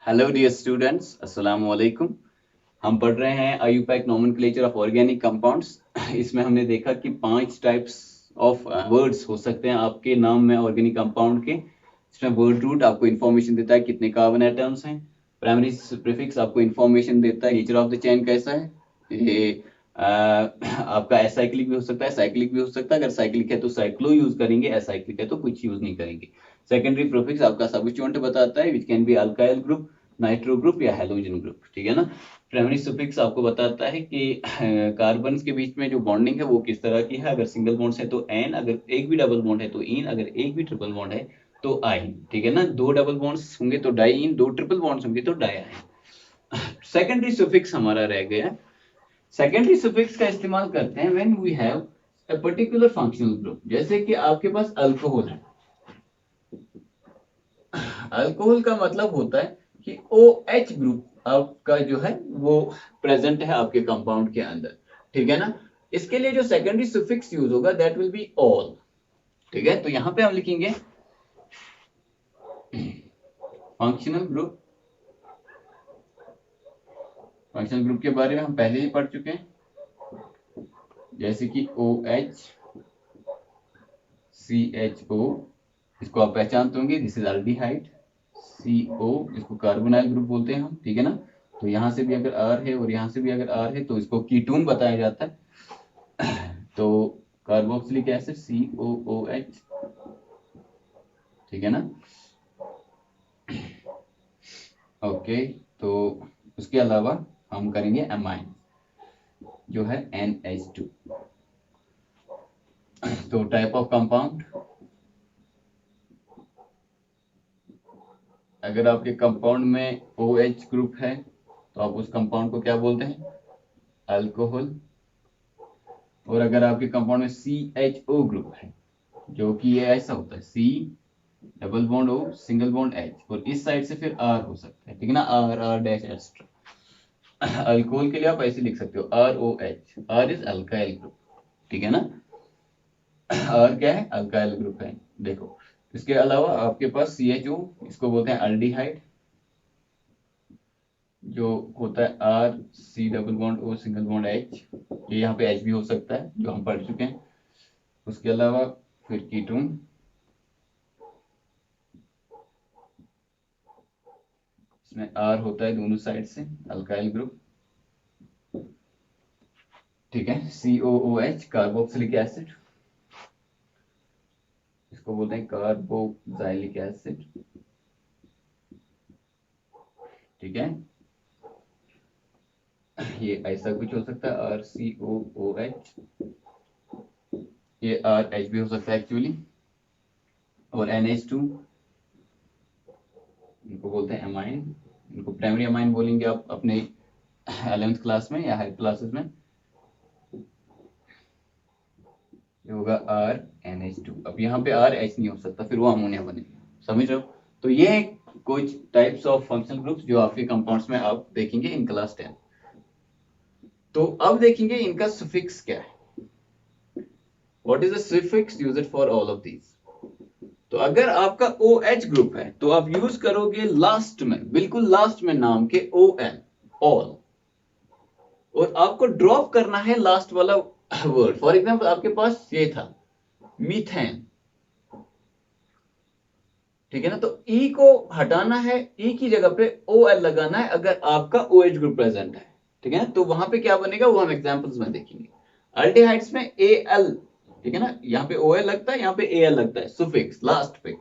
Hello dear students, अस्सलाम वालेकुम। हम पढ़ रहे हैं IUPAC nomenclature of organic compounds. इसमें हमने देखा कि 5 टाइप्स ऑफ वर्ड्स हो सकते हैं आपके नाम में ऑर्गेनिक कंपाउंड के। इसमें वर्ड रूट आपको इन्फॉर्मेशन देता है कितने कार्बन एटम्स हैं। प्राइमरी प्रीफिक्स आपको इन्फॉर्मेशन देता है नेचर ऑफ द चेन कैसा है। ये आपका एसाइक्लिक भी हो सकता है, साइक्लिक भी हो सकता है। अगर साइक्लिक है तो साइक्लो यूज करेंगे, एसाइक्लिक है तो कुछ यूज नहीं करेंगे। सेकेंडरी प्रीफिक्स आपका सब्स्टिट्यूएंट बताता है, which can be alkyl group, nitro group या हेलोजन ग्रुप, ठीक है ना। प्राइमरी सुफिक्स आपको बताता है कि कार्बन के बीच में जो बॉन्डिंग है वो किस तरह की है। अगर सिंगल बॉन्ड है तो एन, अगर एक भी डबल बॉन्ड है तो इन, अगर एक भी ट्रिपल बॉन्ड है तो आइन, ठीक है ना। 2 डबल बॉन्ड्स होंगे तो डाई इन, 2 ट्रिपल बॉन्ड्स होंगे तो डाई आइन। सेकेंडरी सुफिक्स हमारा रह गया। सेकेंडरी सुफिक्स का इस्तेमाल करते हैं when we have a particular functional group. जैसे कि आपके पास अल्कोहल है। अल्कोहल का मतलब होता है कि OH ग्रुप आपका जो है वो प्रेजेंट है आपके कंपाउंड के अंदर, ठीक है ना। इसके लिए जो सेकेंडरी सुफिक्स यूज होगा दैट विल बी ऑल, ठीक है। तो यहां पे हम लिखेंगे फंक्शनल ग्रुप। फंक्शनल ग्रुप के बारे में हम पहले ही पढ़ चुके हैं, जैसे कि OH, CHO, इसको आप पहचानते होंगे, दिस इज अल्डिहाइड। CO, इसको कार्बोनाइल ग्रुप बोलते हैं हम, ठीक है ना। तो यहां से भी अगर R है और यहां से भी अगर R है तो इसको कीटोन बताया जाता है। तो कार्बोक्सिलिक एसिड COOH, ठीक है ना। ओके, तो उसके अलावा हम करेंगे एमाइन जो है NH2। तो टाइप ऑफ कंपाउंड, अगर आपके कंपाउंड में OH ग्रुप है तो आप उस कंपाउंड को क्या बोलते हैं, अल्कोहल। और अगर आपके कंपाउंड में CHO ग्रुप है, जो कि ये ऐसा होता है C double bond O single bond H, और इस साइड से फिर R हो सकता है, ठीक है ना, R डैश एक्स्ट्रा। अल्कोहल के लिए आप ऐसे लिख सकते हो ROH, R is alkyl group, ठीक है ना। R क्या है, अल्काइल ग्रुप है। देखो, इसके अलावा आपके पास CHO, इसको बोलते हैं अल्डिहाइड, जो होता है RC double bond O single bond H। ये यहाँ पे H भी हो सकता है, जो हम पढ़ चुके हैं। उसके अलावा फिर कीटोन, इसमें R होता है दोनों साइड से, अल्काइल ग्रुप, ठीक है। COOH कार्बोक्सिलिक एसिड, इसको बोलते हैं कार्बोक्सिलिक एसिड, ठीक है। ये ऐसा कुछ हो सकता है RCOOH, ये RH भी हो सकता है एक्चुअली। और NH2, इनको बोलते हैं अमाइन। इनको प्राइमरी अमाइन बोलेंगे आप अपने 11th क्लास में या हायर क्लासेस में। ये होगा RNH2। अब यहाँ पे RH नहीं हो सकता, फिर वो अमोनिया बनेगा, समझ रहे हो। तो ये है कुछ टाइप्स ऑफ फंक्शनल ग्रुप्स जो आपके कंपाउंड्स में आप देखेंगे इन क्लास 10। तो अब देखेंगे इनका सुफिक्स क्या है। What is the suffix used for all of these. तो अगर आपका OH ग्रुप है तो आप यूज करोगे लास्ट में, बिल्कुल लास्ट में नाम के OL, ऑल। और आपको ड्रॉप करना है लास्ट वाला वर्ड। फॉर एग्जाम्पल आपके पास ये था मीथेन, ठीक है ना। तो E को हटाना है, E की जगह पे OL लगाना है अगर आपका OH ग्रुप प्रेजेंट है, ठीक है ना। तो वहां पे क्या बनेगा वो हम एग्जांपल्स में देखेंगे। अल्डिहाइड्स में AL, ठीक है ना, यहाँ पे OL लगता है, यहाँ पे AL लगता है, सुफिक्स लास्ट पे।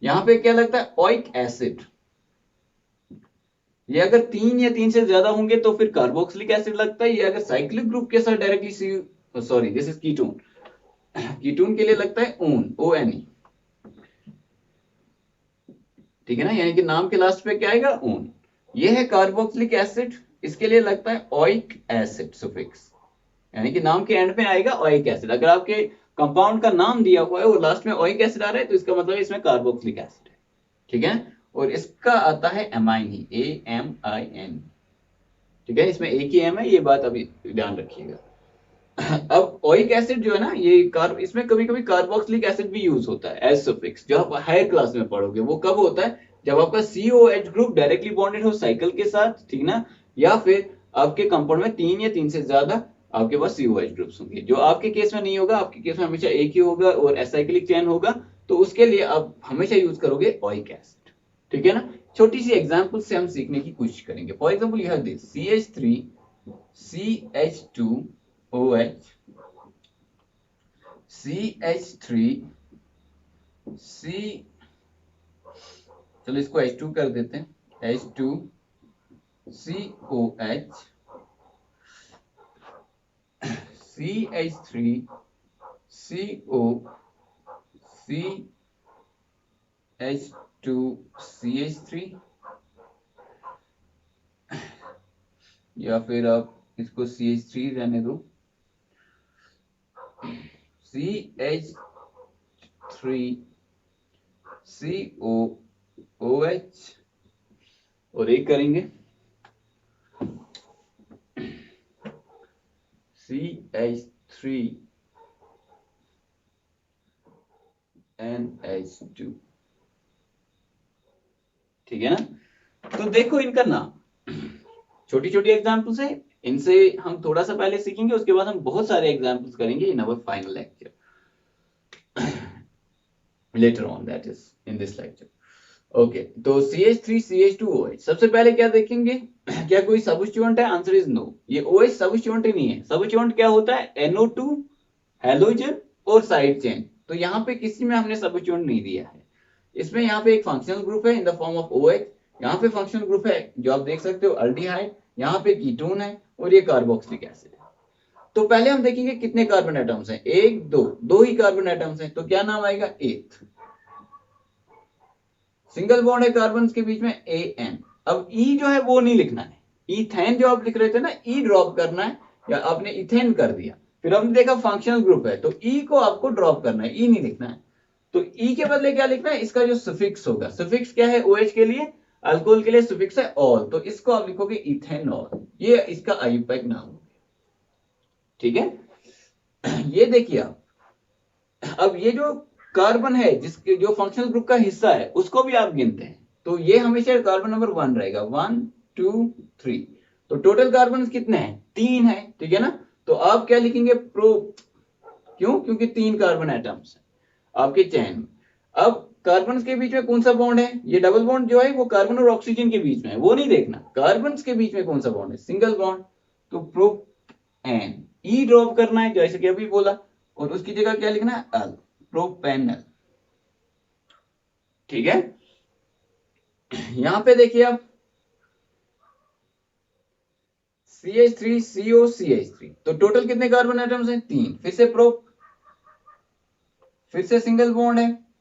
यहाँ पे क्या लगता है, ओइक एसिड। ये अगर 3 या 3 से ज्यादा होंगे तो फिर कार्बोक्सिलिक एसिड लगता है। ये अगर साइक्लिक ग्रुप के साथ directly, sorry this is ketone, ketone के लिए लगता है ON, ONE, ठीक है ना। यानी कि नाम के लास्ट पे क्या आएगा, ON। ये है कार्बोक्सिलिक एसिड, इसके लिए लगता है ओइक एसिड सुफिक्स, यानी कि नाम के एंड में आएगा ओइक एसिड। अगर आपके कंपाउंड का नाम दिया हुआ है और लास्ट में ओइक एसिड आ रहा है तो इसका मतलब इसमें कार्बोक्सिलिक एसिड है, ठीक है। और इसका आता है एमाइन ही, AMIN, ठीक है। इसमें एक ही एम है, ये बात अभी ध्यान रखिएगा। अब ओइक एसिड जो है ना, ये इसमें कभी कभी कार्बोक्सिलिक एसिड भी यूज होता है एज सफिक्स, जो आप हायर क्लास में पढ़ोगे। वो कब होता है, जब आपका COH ग्रुप डायरेक्टली बॉन्डेड हो साइकिल के साथ, ठीक ना, या फिर आपके कंपाउंड में 3 या 3 से ज्यादा आपके पास COH ग्रुप्स होंगे। जो आपके केस में नहीं होगा, आपके केस में हमेशा एक ही होगा और एसाइक्लिक चेन होगा, तो उसके लिए आप हमेशा यूज करोगे ओइक एसिड, ठीक है ना। छोटी सी एग्जांपल से हम सीखने की कोशिश करेंगे। For example you have this CH3 CH2OH CH3 C, चलो इसको H2 कर देते हैं, H2 COH CH3 CO CH2 CH3, या फिर आप इसको CH3 रहने दो, CH3 COOH, और एक करेंगे CH3 NH2, ठीक है ना। तो देखो इनका नाम, छोटी छोटी एग्जाम्पल्स है, इनसे हम थोड़ा सा पहले सीखेंगे, उसके बाद हम बहुत सारे एग्जाम्पल्स करेंगे in our final lecture later on, that is in this lecture. Okay, तो CH3 CH2OH सबसे पहले क्या देखेंगे, क्या कोई सबस्टिट्यूएंट है? आंसर इज नो, ये OH सबस्टिट्यूएंट ही नहीं है। सबस्टिट्यूएंट क्या होता है? NO2 हैलोजन और साइड चेन। तो यहाँ पे किसी में हमने सबस्टिट्यूएंट नहीं दिया है। इसमें यहाँ पे एक फंक्शनल ग्रुप है in the form of OH, यहाँ पे फंक्शनल ग्रुप है जो आप देख सकते हो अल्डिहाइड, यहाँ पे कीटोन है और ये कार्बोक्सिलिक एसिड है। तो पहले हम देखेंगे कितने कार्बन एटम्स हैं, एक दो ही कार्बन एटम्स हैं, तो क्या नाम आएगा? एथ। सिंगल बॉन्ड है कार्बन के बीच में, AN। अब E जो है वो नहीं लिखना है, इथेन जो आप लिख रहे थे ना, E ड्रॉप करना है, या आपने इथेन कर दिया, फिर हमने देखा फंक्शनल ग्रुप है, तो E को आपको ड्रॉप करना है, E नहीं लिखना है। तो E के बदले क्या लिखना है? इसका जो सफिक्स होगा, सफिक्स क्या है? OH के लिए, अल्कोहल के लिए सफिक्स है ऑल, तो इसको आप लिखोगे इथेनॉल, ये इसका आईयूपैक नाम हो गया, ठीक है। ये देखिए आप, अब ये जो कार्बन है जिसके जो फंक्शनल ग्रुप का हिस्सा है उसको भी आप गिनते हैं, तो ये हमेशा कार्बन नंबर 1 रहेगा, 1 2 3। तो टोटल कार्बन कितने हैं? 3 है, ठीक है ना। तो आप क्या लिखेंगे? प्रो, क्यों? क्योंकि 3 कार्बन एटम्स है आपके चेन में। अब कार्बन के बीच में कौन सा बॉन्ड है? ये डबल बॉन्ड जो है वो कार्बन और ऑक्सीजन के बीच में है, वो नहीं देखना। कार्बन के बीच में कौन सा बॉन्ड है? सिंगल बॉन्ड, तो प्रोपेन, ई ड्रॉप करना है जैसे कि अभी बोला, और उसकी जगह क्या लिखना है? अल, प्रोपेनल, ठीक है। यहां पे देखिए आप CH3 CO CH3, तो टोटल कितने कार्बन एटम्स हैं? 3। फिर से प्रोप, फिर से सिंगल बॉन्ड है,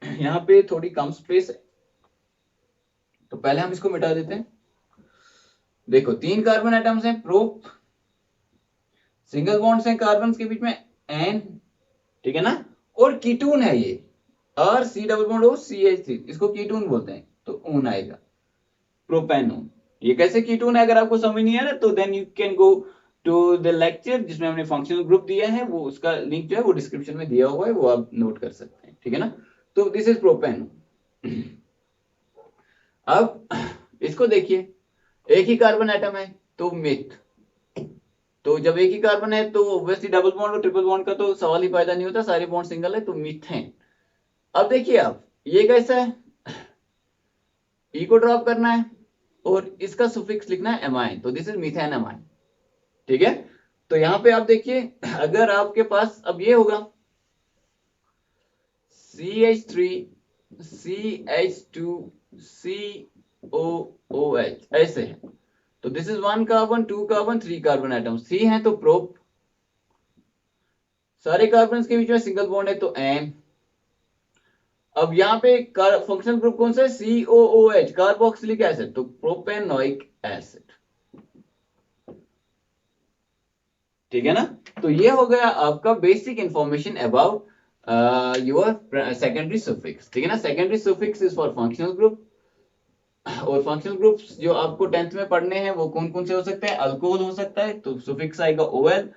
यहां पे थोड़ी कम स्पेस है, तो पहले हम इसको मिटा देते हैं। देखो 3 कार्बन एटम्स हैं, प्रोप, सिंगल बॉन्ड्स हैं कार्बन के बीच में, एन, ठीक है ना, और कीटोन है ये, और C डबल बॉन्ड हो CH3, इसको कीटोन बोलते हैं, तो ऊन आएगा, प्रोपेनोन। ये कैसे कीटोन है? अगर आपको समझ नहीं आया ना, तो then you can go to the lecture जिसमें हमने फंक्शनल ग्रुप दिया है, वो उसका लिंक जो है वो डिस्क्रिप्शन में दिया हुआ है, वो आप नोट कर सकते हैं, ठीक है ना। तो दिस इज प्रोपेनोन। अब इसको देखिए, एक ही कार्बन एटम है, तो मिथ, तो जब एक ही कार्बन है तो ऑब्वियसली डबल बॉन्ड और ट्रिपल बॉन्ड का तो सवाल ही पैदा नहीं होता, सारे बॉन्ड सिंगल है, तो मीथेन। अब देखिए आप, ये कैसा है? ई को ड्रॉप करना है और इसका सुफिक्स लिखना है एमाइन, तो दिस इज मीथेन एमाइन, ठीक है। तो यहां पे आप देखिए, अगर आपके पास अब ये होगा CH3 CH2 COOH, ऐसे है, तो this is 1 carbon 2 carbon 3 carbon atom, C है तो प्रोप, सारे कार्बन के बीच में सिंगल बॉन्ड है तो एन। अब यहाँ पे फंक्शनल ग्रुप कौन सा है? COOH, कार्बोक्सिलिक एसिड, तो प्रोपेनोइक एसिड, ठीक है ना। तो ये हो गया आपका basic information about your secondary suffix, ठीक है ना। Secondary suffix is for functional group, और फंक्शनल ग्रुप्स जो आपको 10th में पढ़ने हैं वो कौन कौन से हो सकते हैं? अल्कोहल हो सकता है, तो सुफिक्स आएगा OL,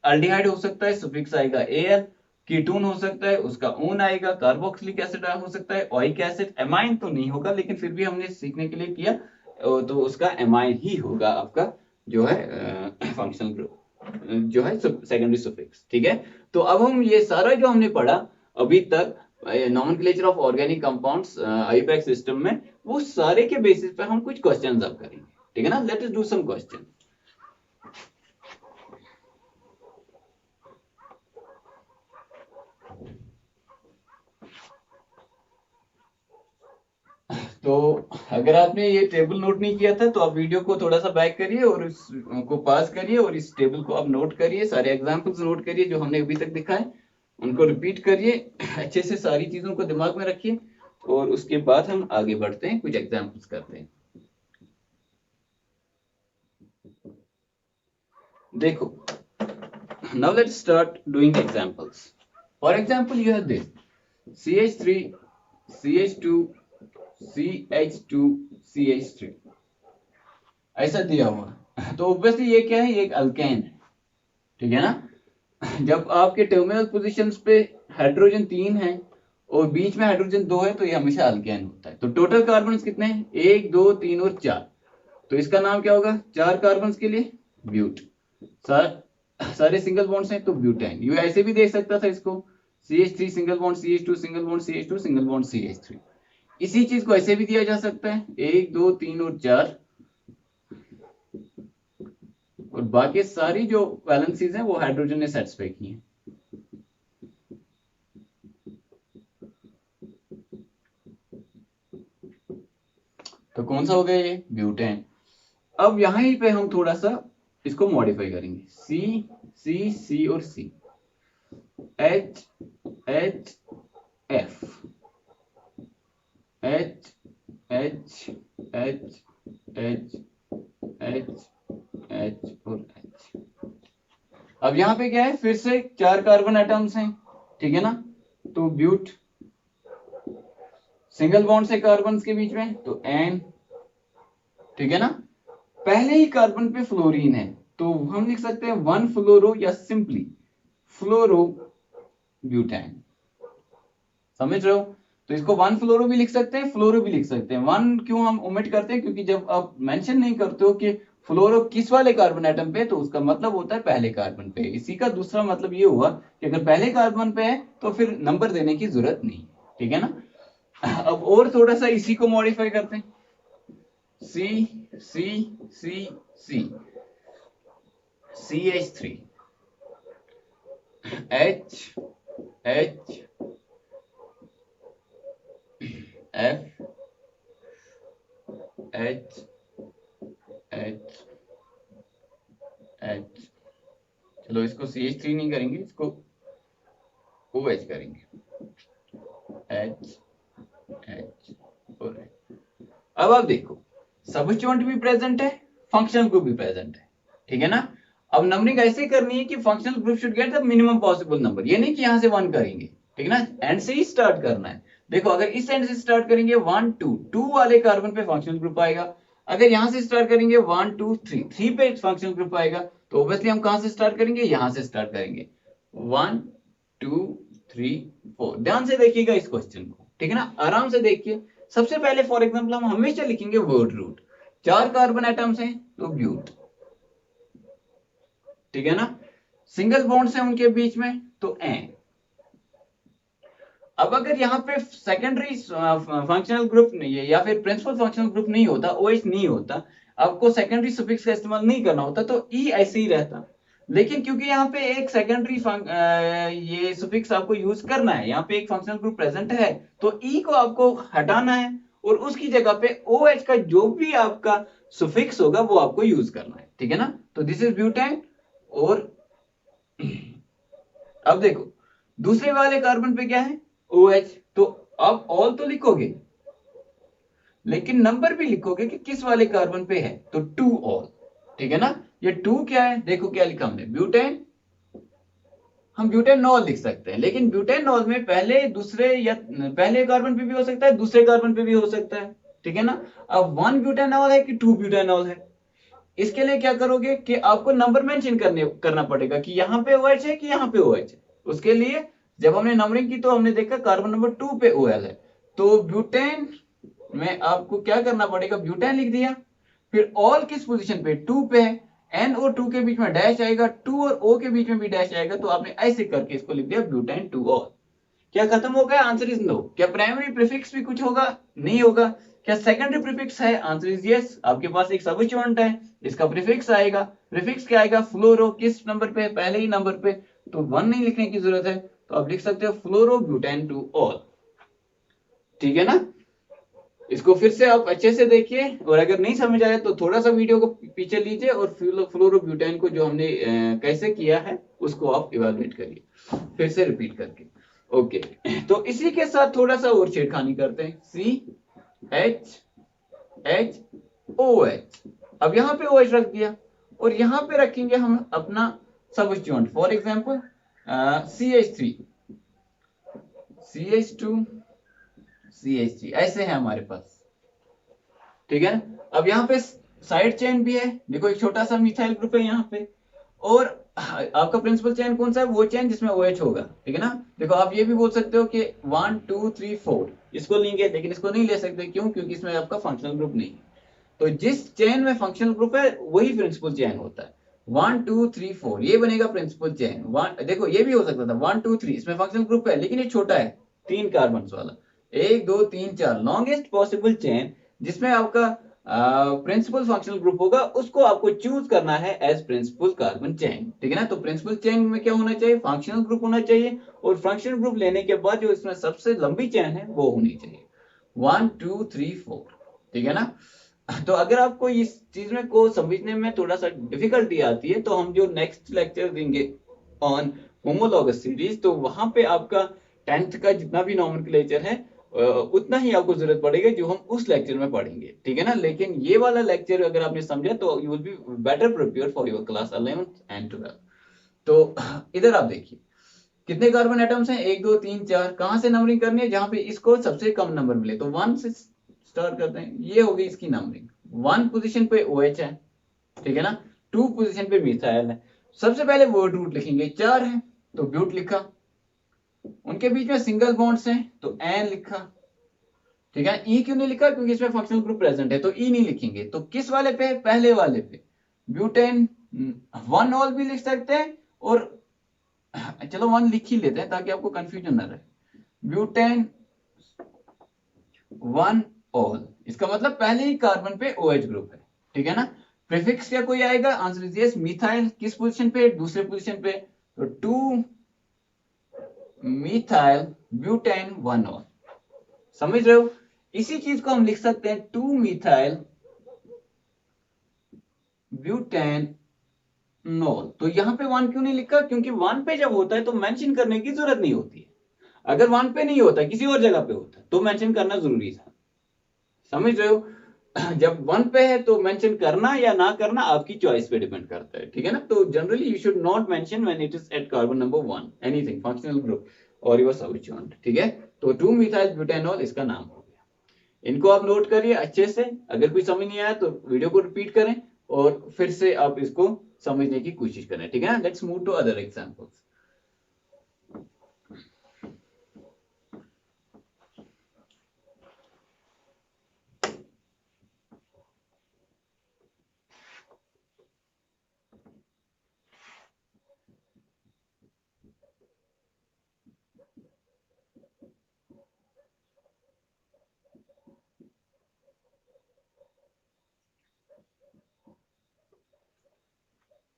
अल्डिहाइड हो सकता है, सुफिक्स आएगा AL, कीटोन हो सकता है, उसका ऊन आएगा, कार्बोक्सिलिक एसिड हो सकता है, ओइक एसिड, एमाइन तो नहीं होगा, लेकिन फिर भी हमने सीखने के लिए किया, तो उसका एमाइन ही होगा आपका जो है फंक्शनल ग्रुप, जो है सेकेंडरी सफिक्स। ठीक है, तो अब हम ये सारा जो हमने पढ़ा अभी तक nomenclature of organic compounds IUPAC system में, वो सारे के बेसिस पे हम कुछ क्वेश्चंस अब करेंगे। ठीक है ना, let us do some question. तो अगर आपने ये टेबल नोट नहीं किया था तो आप वीडियो को थोड़ा सा बैक करिए और इसको पास करिए और इस टेबल को आप नोट करिए, सारे एग्जांपल्स नोट करिए जो हमने अभी तक दिखाए, उनको रिपीट करिए, अच्छे से सारी चीजों को दिमाग में रखिए, और उसके बाद हम आगे बढ़ते हैं, कुछ एग्जांपल्स करते हैं। देखो, now let's start doing examples. For example, you have this CH3, CH2, CH2, CH3 ऐसा दिया हुआ, तो ऑब्वियसली ये क्या है, ये एक अल्केन है। ठीक है ना, जब आपके टर्मिनल पोजीशंस पे हाइड्रोजन 3 है और बीच में हाइड्रोजन 2 है तो ये हमेशा अल्केन होता है। तो टोटल कार्बन कितने हैं, 1 2 3 और 4, तो इसका नाम क्या होगा, 4 कार्बन के लिए ब्यूट। सारे सिंगल बॉन्ड्स हैं तो ब्यूटेन। यू ऐसे भी देख सकता था इसको, CH3 single bond CH2 single bond CH2 single bond CH3। इसी चीज को ऐसे भी दिया जा सकता है, 1 2 3 और 4, और बाकी सारी जो वैलेंसीज हैं वो हाइड्रोजन ने सेटिस्फाई की हैं। तो कौन सा हो गया ये, ब्यूटेन। अब यहां पे हम थोड़ा सा इसको मॉडिफाई करेंगे, C C C और C, H H F, H H H H H H और H। अब यहां पे क्या है, फिर से 4 कार्बन एटम्स हैं। ठीक है ना, तो ब्यूट, सिंगल बॉन्ड से कार्बन के बीच में तो N। ठीक है ना, पहले ही कार्बन पे फ्लोरीन है तो हम लिख सकते हैं 1 फ्लोरो या सिंपली फ्लोरो ब्यूटेन। समझ रहे हो, तो इसको 1 फ्लोरो भी लिख सकते हैं, फ्लोरो भी लिख सकते हैं। 1 क्यों हम ओमिट करते हैं, क्योंकि जब आप मेंशन नहीं करते हो कि फ्लोरो किस वाले कार्बन एटम पे, तो उसका मतलब होता है पहले कार्बन पे। इसी का दूसरा मतलब ये हुआ कि अगर पहले कार्बन पे है तो फिर नंबर देने की जरूरत नहीं। ठीक है ना, अब और थोड़ा सा इसी को मॉडिफाई करते हैं, C C C C CH3, H H F H H H, चलो इसको CH3 नहीं करेंगे, इसको OH करेंगे, H H और H। अब आप देखो, सबस्टिट्यूएंट भी प्रेजेंट है, फंक्शनल ग्रुप भी प्रेजेंट है। ठीक है ना, अब नंबरिंग ऐसे करनी है कि functional group should get the minimum possible number, ये नहीं कि यहां से 1 करेंगे। ठीक है ना, एंड से ही स्टार्ट करना है। देखो, अगर इस एंड से स्टार्ट करेंगे 1 2 2 वाले कार्बन पे फंक्शनल ग्रुप आएगा, अगर यहां से स्टार्ट करेंगे 1 2 3 3 पे फंक्शनल ग्रुप आएगा, तो ऑब्वियसली हम कहां से स्टार्ट करेंगे, यहां से स्टार्ट करेंगे 1 2 3 4। ध्यान से देखिएगा इस क्वेश्चन को, ठीक है ना, आराम से देखिए। सबसे पहले फॉर एग्जांपल हम हमेशा लिखेंगे वर्ड रूट, 4 कार्बन एटम्स हैं तो ब्यूट। ठीक है ना, सिंगल बॉन्ड्स हैं उनके बीच में तो एन। अब अगर यहाँ पे सेकेंडरी फंक्शनल ग्रुप नहीं है या फिर प्रिंसिपल फंक्शनल ग्रुप नहीं होता, OH नहीं होता, आपको सेकेंडरी सफिक्स का इस्तेमाल नहीं करना होता तो E ऐसे ही रहता। लेकिन क्योंकि यहाँ पे एक सेकेंडरी ये सफिक्स आपको यूज करना है, यहाँ पे एक फंक्शनल ग्रुप प्रेजेंट है, तो E को आपको हटाना है और उसकी जगह पे OH का जो भी आपका सफिक्स होगा वो आपको यूज करना है। ठीक है ना, तो दिस इज ब्यूटेन। और अब देखो, दूसरे वाले कार्बन पे क्या है, OH, तो आप ऑल तो लिखोगे लेकिन नंबर भी लिखोगे कि किस वाले कार्बन पे है, तो 2 ऑल। ठीक है ना, ये 2 क्या है, देखो क्या लिखा हमने, ब्यूटेन। हम ब्यूटेनॉल लिख सकते हैं, लेकिन ब्यूटेनॉल में पहले दूसरे या पहले कार्बन पे भी हो सकता है, दूसरे कार्बन पे भी हो सकता है। ठीक है ना, अब 1 ब्यूटेनॉल है कि 2 ब्यूटेनॉल है, इसके लिए क्या करोगे कि आपको नंबर मेंशन करना पड़ेगा कि यहाँ पे OH है कि यहाँ पे OH है। उसके लिए जब हमने नंबरिंग की तो हमने देखा कार्बन नंबर 2 पे OL है, तो ब्यूटेन में आपको क्या करना पड़ेगा, ब्यूटेन लिख दिया। फिर ऑल किस पोजीशन पे, 2 पे है, N और 2 के बीच में डैश आएगा, 2 और O के बीच में भी डैश आएगा, तो आपने ऐसे करके इसको लिख दिया ब्यूटेन 2 ऑल। क्या खत्म हो गया, आंसर इज नो। क्या प्राइमरी प्रीफिक्स भी कुछ होगा, नहीं होगा। क्या सेकेंडरी प्रीफिक्स है, आंसर इज यस। आपके पास एक सबस्टिट्यूएंट है, इसका प्रीफिक्स आएगा, प्रीफिक्स क्या आएगा, फ्लोरो, किस नंबर पे, पहले ही नंबर पे, तो 1 नहीं लिखने की जरूरत है, तो आप लिख सकते हो फ्लोरो ब्यूटेन 2 ऑल। ठीक है ना, इसको फिर से आप अच्छे से देखिए, और अगर नहीं समझ आया तो थोड़ा सा वीडियो को पीछे लीजिए और फ्लोरोब्यूटेन को जो हमने कैसे किया है उसको आप इवेलुएट करिए फिर से रिपीट करके। ओके, तो इसी के साथ थोड़ा सा और छेड़खानी करते हैं, CHHOH। अब यहाँ पे OH रख दिया और यहाँ पे रखेंगे हम अपना सबस्टिट्यूएंट, for example CH3, CH2, CH3, ऐसे है हमारे पास। ठीक है ना, अब यहाँ पे साइड चेन भी है, देखो एक छोटा सा मिथाइल ग्रुप है यहाँ पे, और आपका प्रिंसिपल चेन कौन सा है, वो चेन जिसमें OH होगा। ठीक है ना, देखो आप ये भी बोल सकते हो कि 1 2 3 4 इसको लेंगे, लेकिन इसको नहीं ले सकते, क्यों, क्योंकि इसमें आपका फंक्शनल ग्रुप नहीं है। तो जिस चेन में फंक्शनल ग्रुप है वही प्रिंसिपल चेन होता है। 1 2 3 4 ये बनेगा प्रिंसिपल चेन। देखो ये भी हो सकता था 1 2 3, इसमें फंक्शनल ग्रुप है लेकिन ये छोटा है, 3 कार्बन वाला, 1 2 3 4, लॉन्गेस्ट पॉसिबल चेन जिसमें आपका प्रिंसिपल फंक्शनल ग्रुप होगा, उसको आपको चूज करना है एज प्रिंसिपल कार्बन चेन। ठीक है ना, तो प्रिंसिपल चेन में क्या होना चाहिए, फंक्शनल ग्रुप होना चाहिए, और फंक्शनल ग्रुप लेने के बाद जो इसमें सबसे लंबी चेन है वो होनी चाहिए 1 2 3 4। ठीक है ना, तो अगर आपको इस चीज में को समझने में थोड़ा सा डिफिकल्टी आती है तो हम जो नेक्स्ट लेक्चर देंगे ऑन होमोलॉगस सीरीज, तो वहां पे आपका 10th का जितना भी नॉमेनक्लेचर है उतना ही आपको जरूरत पड़ेगी जो हम उस लेक्चर में पढ़ेंगे। ठीक है ना, लेकिन ये वाला लेक्चर अगर आपने समझा तो you will be better prepare for your class 11th and 12th। तो इधर आप देखिए कितने कार्बन एटम्स हैं, 1 2 3 4, कहां से नंबरिंग करनी है, जहां पे इसको सबसे कम नंबर मिले, तो 1 से स्टार्ट करते हैं, ये होगी इसकी नंबरिंग। 1 पोजीशन पे OH है, ठीक है ना, 2 पोजीशन पे मिथाइल है, सबसे पहले वर्ड रूट लिखेंगे, 4 है तो ब्यूट लिखा, उनके बीच में सिंगल बॉन्ड्स हैं तो एन लिखा। ठीक है, ई क्यों नहीं लिखा, क्योंकि इसमें फंक्शनल ग्रुप प्रेजेंट है, तो ई नहीं लिखेंगे, तो किस वाले पे, पहले वाले पे, ब्यूटेन 1 ऑल भी लिख सकते हैं, और चलो 1 लिख ही लेते हैं ताकि आपको कंफ्यूजन ना रहे, ब्यूटेन 1 ऑल, इसका मतलब पहले ही कार्बन पे OH ग्रुप है। ठीक है ना, प्रीफिक्स क्या कोई आएगा, आंसर इज यस, मिथाइल किस पोजीशन पे, दूसरे पोजीशन पे, तो 2 मिथाइल ब्यूटेन 1 ऑल। समझ रहे हो, इसी चीज को हम लिख सकते हैं 2 मिथाइल ब्यूटेन नॉल। तो यहां पे 1 क्यों नहीं लिखा, क्योंकि 1 पे जब होता है तो मेंशन करने की जरूरत नहीं होती है, अगर 1 पे नहीं होता किसी और जगह पे होता तो मेंशन करना जरूरी था। समझ रहे हो, जब 1 पे है तो मेंशन करना या ना करना आपकी चॉइस पे डिपेंड करता है। ठीक है ना, तो generally you should not mention when it is at carbon number 1 anything functional group और योर सबस्टिट्यूएंट। ठीक है, तो 2 मिथाइल ब्यूटेनॉल इसका नाम हो गया। इनको आप नोट करिए अच्छे से, अगर कोई समझ नहीं आया तो वीडियो को रिपीट करें और फिर से आप इसको समझने की कोशिश करें। ठीक है ना, let's move to other examples.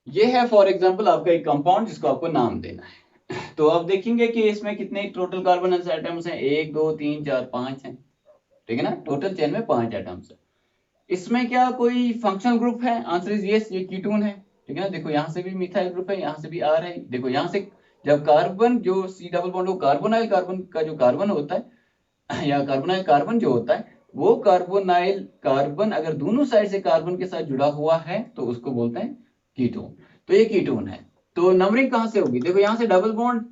ये है फॉर एग्जांपल आपका एक कंपाउंड जिसको आपको नाम देना है। तो आप देखेंगे कि इसमें कितने टोटल कार्बन एटम्स हैं, 1 2 3 4 5 हैं। ठीक है ना, टोटल चेन में 5 एटम्स है। इसमें क्या कोई फंक्शनल ग्रुप है, आंसर इज यस, ये कीटोन है। ठीक है ना, देखो यहाँ से भी मिथाइल ग्रुप है, यहाँ से भी R है, देखो यहाँ से जब कार्बन जो C डबल बॉन्ड वो कार्बोनाइल कार्बन का जो कार्बन होता है या कार्बोनाइल कार्बन जो होता है वो कार्बोनाइल कार्बन अगर दोनों साइड से कार्बन के साथ जुड़ा हुआ है तो उसको बोलते हैं कीटोन। तो ये कीटोन है, तो नंबरिंग कहां से होगी, देखो यहाँ से डबल बॉन्ड,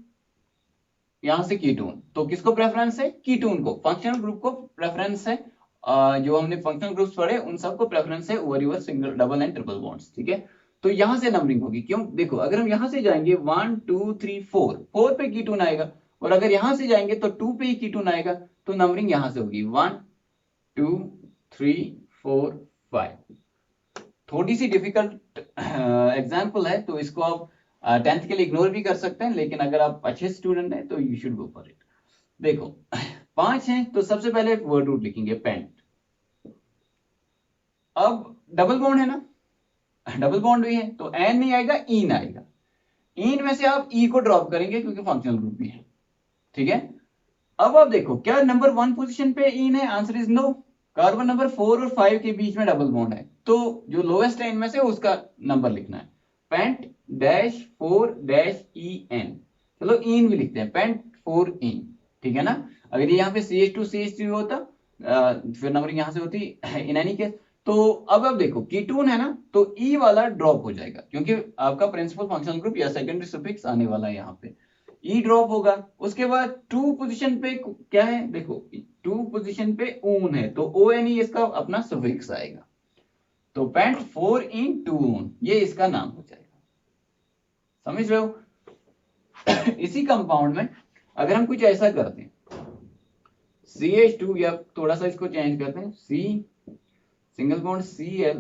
यहाँ से कीटोन, तो किसको प्रेफरेंस है, कीटोन को, फंक्शनल ग्रुप को प्रेफरेंस है। जो हमने फंक्शनल ग्रुप्स पढ़े उन सबको प्रेफरेंस है over your single double and triple bonds. ठीक है, तो यहां से नंबरिंग होगी, क्यों, देखो अगर हम यहां से जाएंगे 1 2 3 4, 4 पे कीटोन आएगा और अगर यहां से जाएंगे तो 2 पे ही कीटोन आएगा, तो नंबरिंग यहां से होगी 1 2 3 4 5। थोड़ी सी डिफिकल्ट एग्जाम्पल है, तो इसको आप 10th के लिए इग्नोर भी कर सकते हैं, लेकिन अगर आप अच्छे स्टूडेंट हैं तो you should go for it. देखो 5 हैं, तो सबसे पहले वर्ड रूट लिखेंगे पेंट। अब डबल बॉन्ड है ना, डबल बॉन्ड भी है, तो एन नहीं आएगा, इन आएगा। इन में से आप ई को ड्रॉप करेंगे क्योंकि फंक्शनल ग्रुप भी है, ठीक है। अब आप देखो क्या नंबर 1 पोजीशन पे इन है, answer is no. Carbon number 4 और 5 के बीच में डबल बॉन्ड है, तो जो लोएस्ट है इनमें से उसका नंबर लिखना है। Pent dash 4 dash E N, चलो इन भी लिखते हैं, पेंट 4 इन, ठीक है ना। अगर ये यहाँ पे CH2 CH3 होता फिर नंबरिंग यहां से होती इन एनी केस। तो अब आप देखो कीटोन है ना, तो ई वाला ड्रॉप हो जाएगा क्योंकि आपका प्रिंसिपल फंक्शनल ग्रुप या सेकेंडरी सफिक्स आने वाला है यहाँ पे, ई ड्रॉप होगा। उसके बाद 2 पोजीशन पे क्या है, देखो 2 पोजीशन पे ऊन है, तो ओ एन ई इसका अपना सफिक्स आएगा, तो पेंट 4 इन 2 ऊन, ये इसका नाम हो जाएगा। समझ रहे हो। इसी कंपाउंड में अगर हम कुछ ऐसा करते हैं CH2, या थोड़ा सा इसको चेंज करते हैं, C single bond Cl,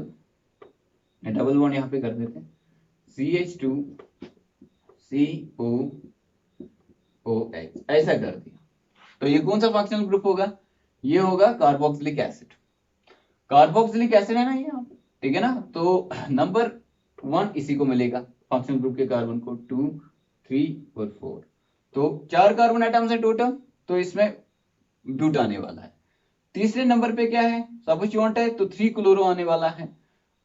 double bond यहां पे कर देते हैं CH2 COOH, ऐसा कर दिया, तो ये कौन सा फंक्शनल ग्रुप होगा, ये होगा कार्बोक्सिलिक एसिड। कार्बोक्सिलिक एसिड है ना ये यहाँ पे, ठीक है ना। तो नंबर 1 इसी को मिलेगा, फंक्शनल ग्रुप के कार्बन को 2 3 और 4, तो 4 कार्बन एटम्स है टोटल, तो इसमें ब्यूट आने वाला है। तीसरे नंबर पे क्या है, सबस्टिट्यूएंट है, तो 3 क्लोरो आने वाला है।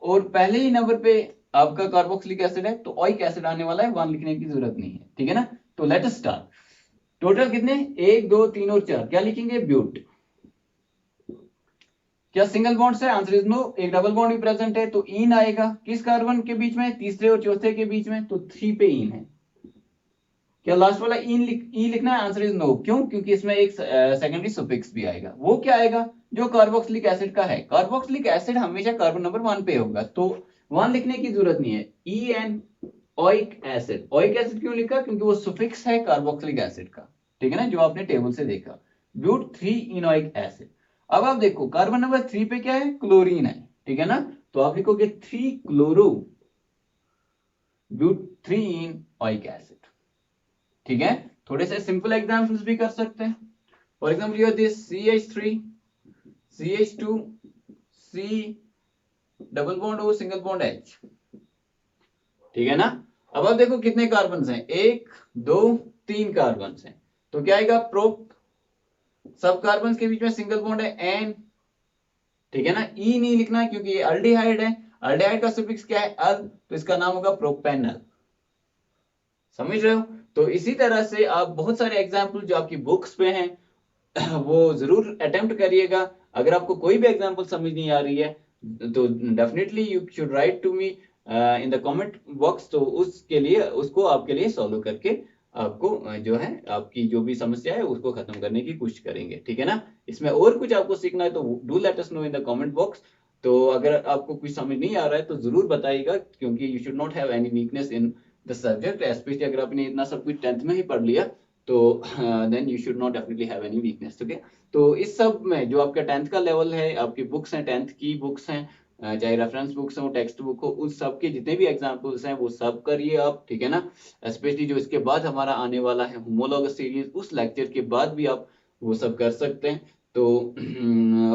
और पहले ही नंबर पे आपका कार्बोक्सिलिक एसिड है, तो ओइक एसिड आने वाला है, 1 लिखने की जरूरत नहीं है, ठीक है ना। तो लेट अस स्टार्ट। टोटल कितने, 1 2 3 और 4, क्या लिखेंगे, ब्यूट। क्या सिंगल बॉन्ड है, आंसर इज नो। एक डबल बॉन्ड भी प्रेजेंट है, तो इन आएगा किस कार्बन के बीच में, तीसरे और चौथे के बीच में, तो 3 पे इन है। क्या लास्ट वाला ई लिखना है, आंसर इज नो। क्यों, क्योंकि इसमें एक सेकेंडरी सफिक्स भी आएगा, वो क्या आएगा, जो कार्बोक्सिलिक एसिड का है। कार्बोक्सिलिक एसिड हमेशा कार्बन नंबर 1 पे होगा, तो 1 लिखने की जरूरत नहीं है। E N oic acid, oic acid क्यों लिखा, क्योंकि वो सफिक्स है कार्बोक्सिलिक एसिड का, ठीक है ना, जो आपने टेबल से देखा, ब्यूट 3 इनोइक एसिड। अब आप देखो कार्बन नंबर 3 पे क्या है, क्लोरीन है, ठीक है ना, तो आप लिखोगे 3 chloro but 3 ene oic acid, ठीक है। थोड़े से सिंपल एग्जांपल्स भी कर सकते हैं। For example you this CH3 CH2 C double bond O single bond H, ठीक है ना। अब आप देखो कितने कार्बन हैं, 1 2 3 कार्बन हैं, तो क्या आएगा, प्रोप। सब कार्बन के बीच में सिंगल बॉन्ड है N, ठीक है ना। E नहीं लिखना है क्योंकि ये अल्डिहाइड है, अल्डिहाइड का सफिक्स क्या है, अल, तो इसका नाम होगा प्रोपेनल। समझ रहे हो। तो इसी तरह से आप बहुत सारे एग्जाम्पल जो आपकी बुक्स पे हैं वो जरूर अटेम्प्ट करिएगा। अगर आपको कोई भी एग्जाम्पल समझ नहीं आ रही है तो definitely you should write to me in the comment box, तो उसके लिए उसको आपके लिए सॉल्व करके आपको जो है आपकी जो भी समस्या है उसको खत्म करने की कोशिश करेंगे, ठीक है ना। इसमें और कुछ आपको सीखना है तो do let us know in the comment box. तो अगर आपको कुछ समझ नहीं आ रहा है तो जरूर बताइएगा, क्योंकि you should not have any weakness in the subject, specially अगर आपने इतना सब कुछ 10th में ही पढ़ लिया तो then you should not definitely have any weakness, ठीक है। तो इस सब में जो आपका 10th का लेवल है, आपकी बुक्स हैं 10th की बुक्स हैं, चाहे रेफरेंस बुक्स हो टेक्स्ट बुक हो, उस सब के जितने भी एग्जांपल्स हैं वो सब करिए आप, ठीक है ना। स्पेशली जो इसके बाद हमारा आने वाला है होमोलॉगस सीरीज, उस लेक्चर के बाद भी आप वो सब कर सकते हैं, तो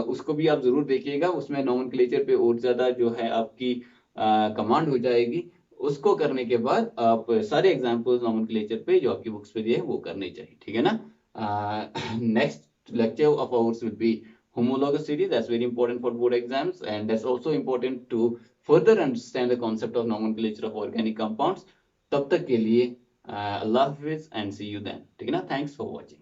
उसको भी आप जरूर देखिएगा। उसमें नोमेनक्लेचर पे और ज्यादा जो है आपकी कमांड हो जाएगी। उसको करने के बाद आप सारे एग्जाम्पल्स नोमेनक्लेचर पे जो आपकी बुक्स पे दिए वो करने चाहिए, ठीक है ना। Next lecture of ours will be homologous series. That's very important for board exams, and that's also important to further understand the concept of nomenclature of organic compounds. तब तक के लिए अल्लाह हाफिज and see you then, ठीक है ना। Thanks for watching.